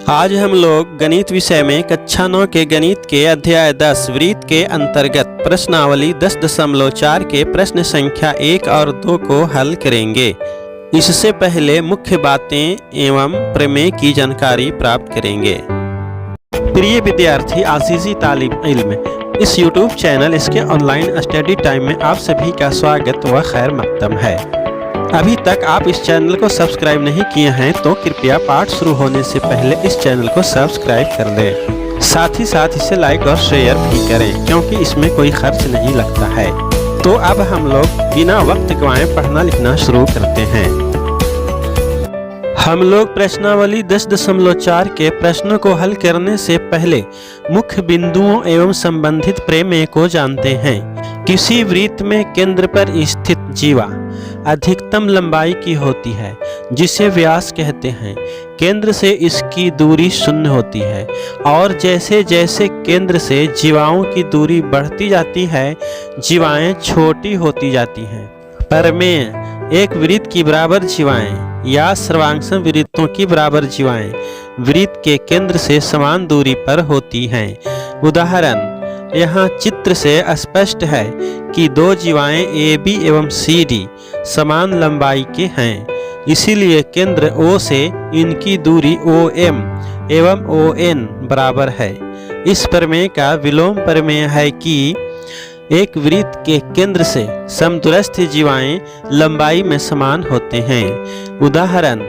आज हम लोग गणित विषय में कक्षा 9 के गणित के अध्याय 10 वृत्त के अंतर्गत प्रश्नावली 10.4 के प्रश्न संख्या 1 और 2 को हल करेंगे। इससे पहले मुख्य बातें एवं प्रमेय की जानकारी प्राप्त करेंगे। प्रिय विद्यार्थी, आजीजी तालिब इल्म, इस YouTube चैनल इसके ऑनलाइन स्टडी टाइम में आप सभी का स्वागत व खैर मकदम है। अभी तक आप इस चैनल को सब्सक्राइब नहीं किए हैं तो कृपया पाठ शुरू होने से पहले इस चैनल को सब्सक्राइब कर लें। साथ ही साथ इसे लाइक और शेयर भी करें क्योंकि इसमें कोई खर्च नहीं लगता है। तो अब हम लोग बिना वक्त गंवाए पढ़ना लिखना शुरू करते हैं। हम लोग प्रश्नावली 10.4 के प्रश्नों को हल करने से पहले मुख्य बिंदुओं एवं संबंधित प्रमेय को जानते हैं। किसी वृत्त में केंद्र पर स्थित जीवा अधिकतम लंबाई की होती है जिसे व्यास कहते हैं। केंद्र से इसकी दूरी 0 होती है और जैसे जैसे केंद्र से जीवाओं की दूरी बढ़ती जाती है जीवाएं छोटी होती जाती हैं। प्रमेय, एक वृत्त की बराबर जीवाएं या सर्वांगसम वृत्तों की बराबर जीवाएं वृत्त के केंद्र से समान दूरी पर होती हैं। उदाहरण, यहाँ चित्र से स्पष्ट है कि दो जीवाएं AB एवं CD समान लंबाई के हैं, इसीलिए केंद्र O से इनकी दूरी OM एवं ON बराबर है। इस प्रमेय का विलोम प्रमेय है कि एक वृत्त के केंद्र से समदूरस्थ जीवाएं लंबाई में समान होते हैं। उदाहरण,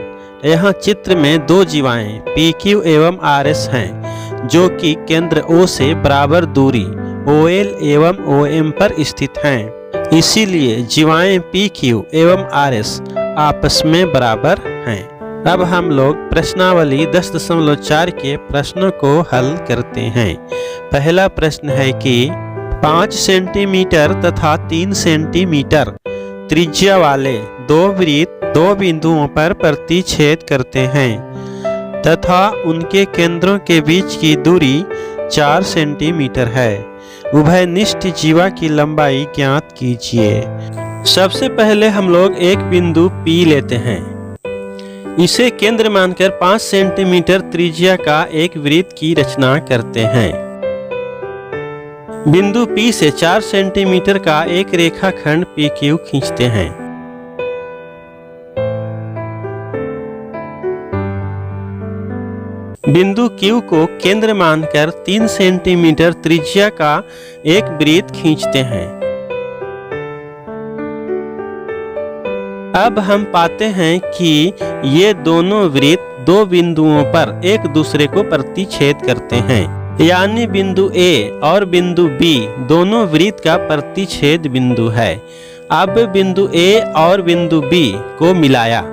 यहाँ चित्र में दो जीवाएं PQ एवं RS हैं जो कि केंद्र O से बराबर दूरी OL एवं OM पर स्थित हैं। इसीलिए जीवाएं PQ एवं RS आपस में बराबर हैं। अब हम लोग प्रश्नावली 10.4 के प्रश्नों को हल करते हैं। पहला प्रश्न है कि 5 सेंटीमीटर तथा 3 सेंटीमीटर त्रिज्या वाले दो वृत्त दो बिंदुओं पर प्रतिच्छेद करते हैं तथा उनके केंद्रों के बीच की दूरी 4 सेंटीमीटर है। उभयनिष्ठ जीवा की लंबाई ज्ञात कीजिए। सबसे पहले हम लोग एक बिंदु P लेते हैं। इसे केंद्र मानकर 5 सेंटीमीटर त्रिज्या का एक वृत्त की रचना करते हैं। बिंदु P से 4 सेंटीमीटर का एक रेखाखंड PQ खींचते हैं। बिंदु Q को केंद्र मानकर 3 सेंटीमीटर त्रिज्या का एक वृत्त खींचते हैं। अब हम पाते हैं कि ये दोनों वृत्त दो बिंदुओं पर एक दूसरे को प्रतिच्छेद करते हैं, यानी बिंदु A और बिंदु B दोनों वृत्त का प्रतिच्छेद बिंदु है। अब बिंदु A और बिंदु B को मिलाया।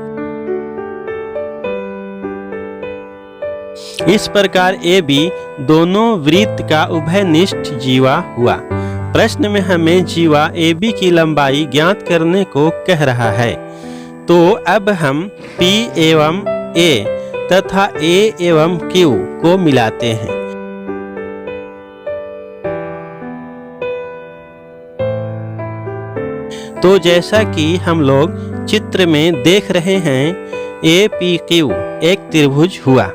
इस प्रकार AB दोनों वृत्त का उभयनिष्ठ जीवा हुआ। प्रश्न में हमें जीवा AB की लंबाई ज्ञात करने को कह रहा है। तो अब हम P एवं A तथा A एवं Q को मिलाते हैं। तो जैसा कि हम लोग चित्र में देख रहे हैं, APQ एक त्रिभुज हुआ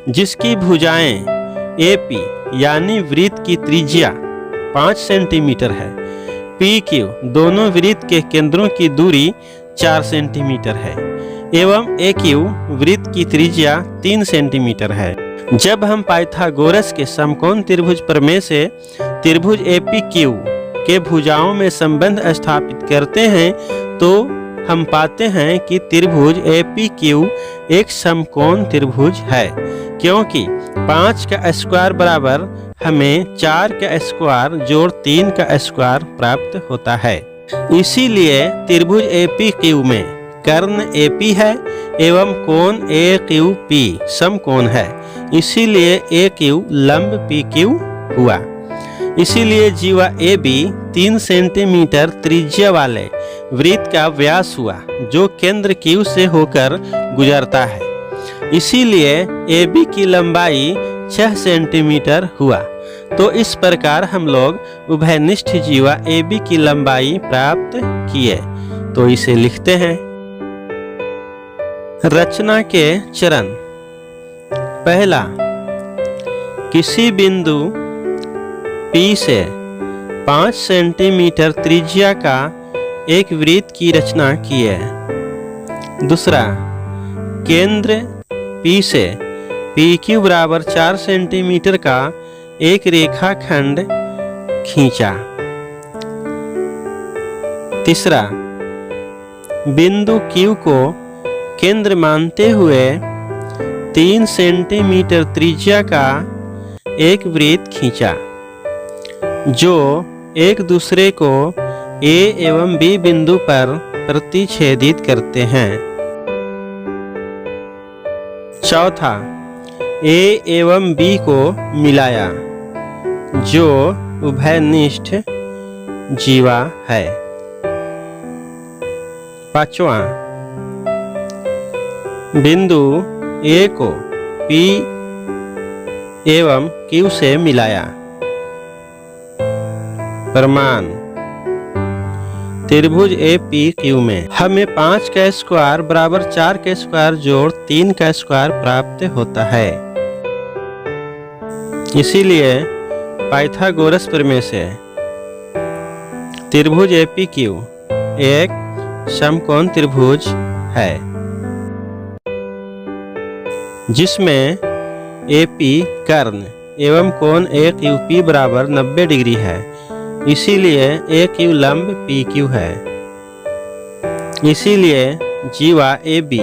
जिसकी भुजाएं AP यानी वृत्त की त्रिज्या 5 सेंटीमीटर है। PQ दोनों वृत्त के केंद्रों की दूरी 4 सेंटीमीटर है एवं AQ वृत्त की त्रिज्या 3 सेंटीमीटर है। जब हम पाइथागोरस के समकोण त्रिभुज प्रमेय से त्रिभुज APQ के भुजाओं में संबंध स्थापित करते हैं तो हम पाते हैं कि त्रिभुज APQ एक समकोण त्रिभुज है, क्योंकि 5 का स्क्वायर बराबर हमें 4 का स्क्वायर जोड़ 3 का स्क्वायर प्राप्त होता है। इसीलिए त्रिभुज APQ में कर्ण AP है एवं कोण AQP समकोण है, इसीलिए AQ लंब PQ हुआ। इसीलिए जीवा AB 3 सेंटीमीटर त्रिज्या वाले वृत्त का व्यास हुआ जो केंद्र Q से होकर गुजरता है। इसीलिए AB की लंबाई 6 सेंटीमीटर हुआ। तो इस प्रकार हम लोग उभयनिष्ठ जीवा AB की लंबाई प्राप्त किए। तो इसे लिखते हैं। रचना के चरण। पहला, किसी बिंदु P से 5 सेंटीमीटर त्रिज्या का एक वृत्त की रचना कीजिए। दूसरा, केंद्र P से PQ बराबर 4 सेंटीमीटर का एक रेखाखंड खींचा। तीसरा, बिंदु Q को केंद्र मानते हुए 3 सेंटीमीटर त्रिज्या का एक वृत्त खींचा जो एक दूसरे को A एवं B बिंदु पर प्रतिच्छेदित करते हैं। चौथा, A एवं B को मिलाया जो उभयनिष्ठ जीवा है। पांचवा, बिंदु A को P एवं Q से मिलाया। प्रमाण, त्रिभुज APQ में हमें 5 का स्क्वायर बराबर 4 का स्क्वायर जोड़ 3 का स्क्वायर प्राप्त होता है। इसीलिए पाइथागोरस प्रमेय से त्रिभुज APQ एक समकोण त्रिभुज है जिसमें AP कर्ण एवं कोण AQP बराबर 90 डिग्री है। इसीलिए AQ लंब PQ है। इसीलिए जीवा AB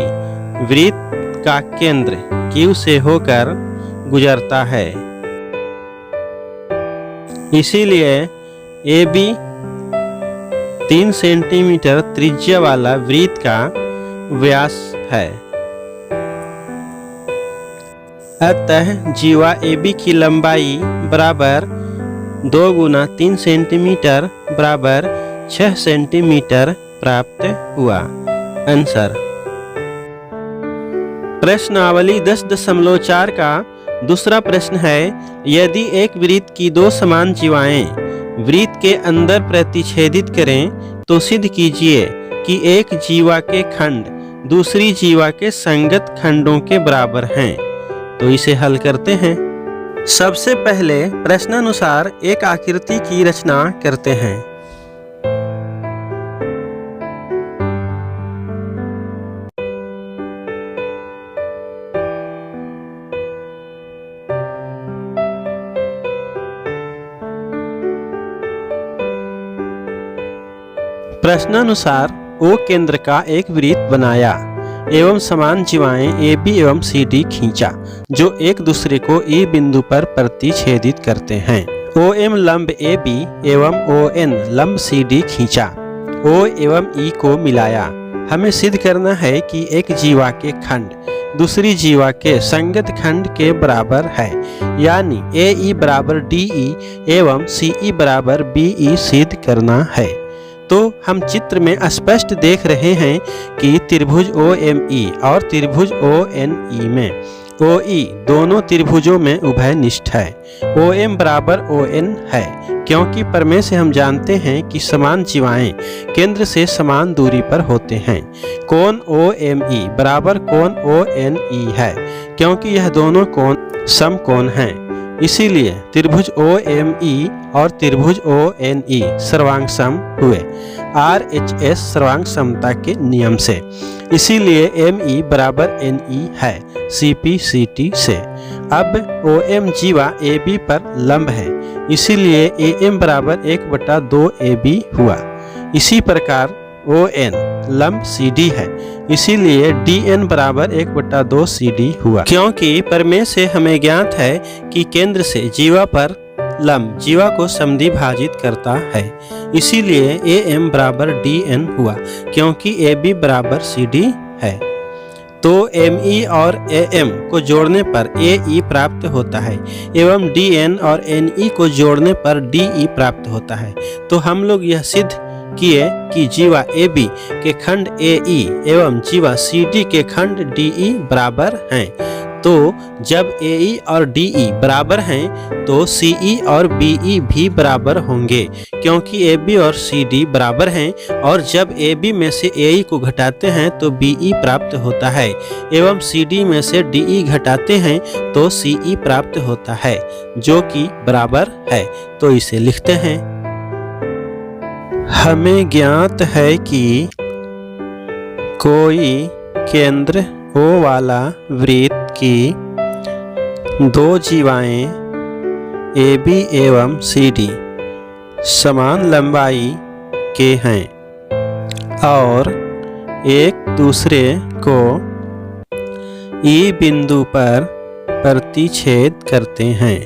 वृत्त का केंद्र Q से होकर गुजरता है। इसीलिए AB 3 सेंटीमीटर त्रिज्या वाला वृत्त का व्यास है। अतः जीवा AB की लंबाई बराबर 2 गुना 3 सेंटीमीटर बराबर 6 सेंटीमीटर प्राप्त हुआ। आंसर। प्रश्नावली 10.4 का दूसरा प्रश्न है, यदि एक वृत्त की 2 समान जीवाएं वृत्त के अंदर प्रतिच्छेदित करें तो सिद्ध कीजिए कि एक जीवा के खंड दूसरी जीवा के संगत खंडों के बराबर हैं। तो इसे हल करते हैं। सबसे पहले प्रश्नानुसार एक आकृति की रचना करते हैं। प्रश्नानुसार O केंद्र का एक वृत्त बनाया एवं समान जीवाएं AB एवं CD खींचा जो एक दूसरे को E बिंदु पर प्रतिच्छेदित करते हैं। OM लंब AB एवं ON लंब CD खींचा। O एवं E को मिलाया। हमें सिद्ध करना है कि एक जीवा के खंड दूसरी जीवा के संगत खंड के बराबर है, यानी AE बराबर DE एवं CE बराबर BE सिद्ध करना है। तो हम चित्र में स्पष्ट देख रहे हैं कि त्रिभुज OME और त्रिभुज ONE में OE दोनों त्रिभुजों में उभयनिष्ठ है। OM बराबर ON है क्योंकि प्रमेय से हम जानते हैं कि समान जीवाएं केंद्र से समान दूरी पर होते हैं। कोण OME बराबर कोण ONE है क्योंकि यह दोनों कोण समकोण हैं। इसीलिए त्रिभुज OME और त्रिभुज ONE सर्वांग-सम हुए RHS सर्वांग समता के नियम से। इसीलिए ME बराबर NE है CP/CT से। अब OM जीवा AB पर लंब है, इसीलिए AM बराबर 1/2 AB हुआ। इसी प्रकार ON लंब CD है, इसीलिए DN बराबर 1/2 CD हुआ। क्योंकि प्रमेय से हमें ज्ञात है कि केंद्र से जीवा पर लंब जीवा को समद्विभाजित करता है, इसीलिए AM बराबर DN हुआ क्योंकि AB बराबर CD है। तो ME और AM को जोड़ने पर AE प्राप्त होता है एवं DN और NE को जोड़ने पर DE प्राप्त होता है। तो हम लोग यह सिद्ध किए कि जीवा AB के खंड AE एवं जीवा CD के खंड DE बराबर हैं। तो जब AE और DE बराबर हैं तो CE और BE भी बराबर होंगे, क्योंकि AB और CD बराबर हैं और जब AB में से AE को घटाते हैं तो BE प्राप्त होता है एवं CD में से DE घटाते हैं तो CE प्राप्त होता है, जो कि बराबर है। तो इसे लिखते हैं। हमें ज्ञात है कि कोई केंद्र O वाला वृत्त की दो जीवाएं AB एवं CD समान लंबाई के हैं और एक दूसरे को E बिंदु पर प्रतिच्छेद करते हैं।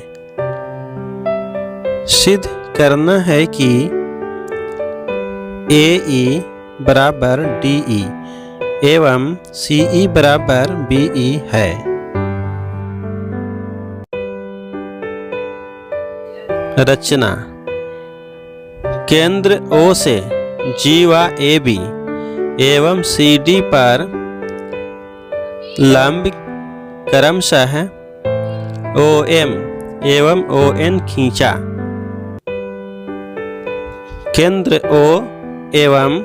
सिद्ध करना है कि AE बराबर DE एवं CE बराबर BE है। रचना। केंद्र O से जीवा AB एवं CD पर लंब क्रमशः OM एवं ON खींचा। केंद्र O एवं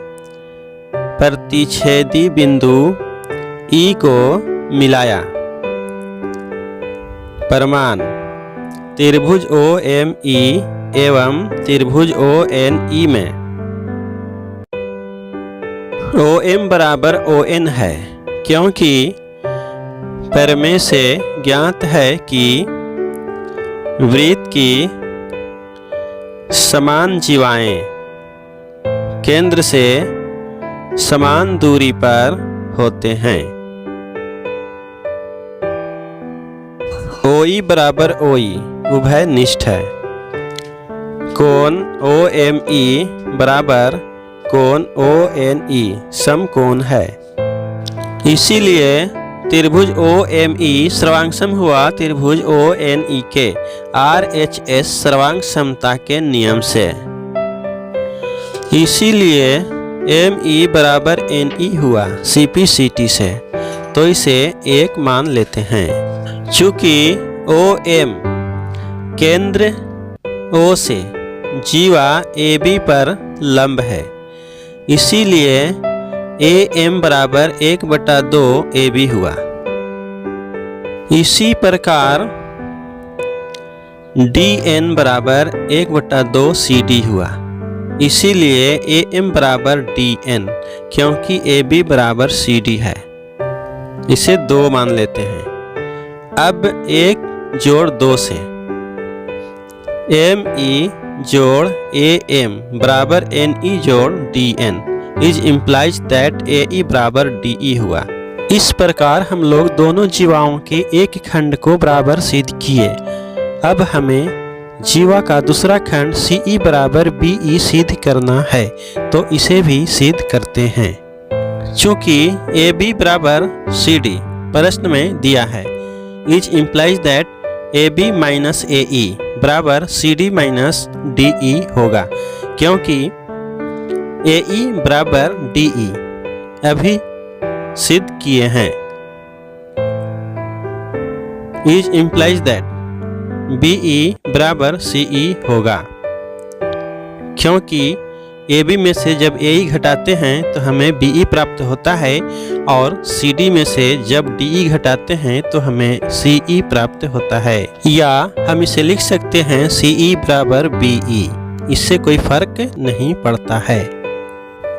प्रतिच्छेदी बिंदु E को मिलाया। प्रमाण। त्रिभुज OME एवं त्रिभुज ONE में OM बराबर ON है, क्योंकि प्रमेय से ज्ञात है कि वृत्त की समान जीवाएं केंद्र से समान दूरी पर होते हैं। OE बराबर OE उभयनिष्ठ है। कोण OME बराबर कोण ONE समकोण है। इसीलिए त्रिभुज OME सर्वांगसम हुआ त्रिभुज ONE के RHS सर्वांग समता के नियम से। इसीलिए ME बराबर NE हुआ CP/CT से। तो इसे 1 मान लेते हैं। चूंकि OM केंद्र O से जीवा AB पर लंब है, इसीलिए AM बराबर 1/2 AB हुआ। इसी प्रकार DN बराबर 1/2 CD हुआ। इसीलिए AM बराबर DN, क्योंकि AB बराबर CD है। इसे 2 मान लेते हैं। अब 1 जोड़ 2 से ME जोड़ AM बराबर NE जोड़ DN is implies that AE बराबर DE हुआ। इस प्रकार हम लोग दोनों जीवाओं के एक खंड को बराबर सिद्ध किए। अब हमें जीवा का दूसरा खंड CE बराबर BE सिद्ध करना है, तो इसे भी सिद्ध करते हैं। चूंकि AB बराबर CD प्रश्न में दिया है, is implies that AB minus AE बराबर CD माइनस DE होगा, क्योंकि AE बराबर DE अभी सिद्ध किए हैं। इज इम्प्लाइज दैट BE बराबर CE होगा, क्योंकि AB में से जब AE घटाते हैं तो हमें BE प्राप्त होता है और CD में से जब DE घटाते हैं तो हमें CE प्राप्त होता है। या हम इसे लिख सकते हैं CE बराबर BE, इससे कोई फर्क नहीं पड़ता है।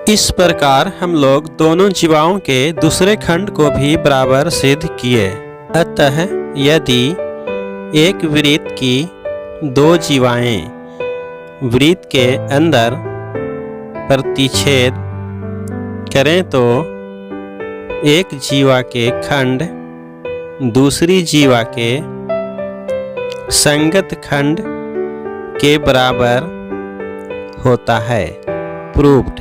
इस प्रकार हम लोग दोनों जीवाओं के दूसरे खंड को भी बराबर सिद्ध किए। अतः यदि एक वृत्त की 2 जीवाएं वृत्त के अंदर प्रतिच्छेद करें तो एक जीवा के खंड दूसरी जीवा के संगत खंड के बराबर होता है। प्रूव्ड।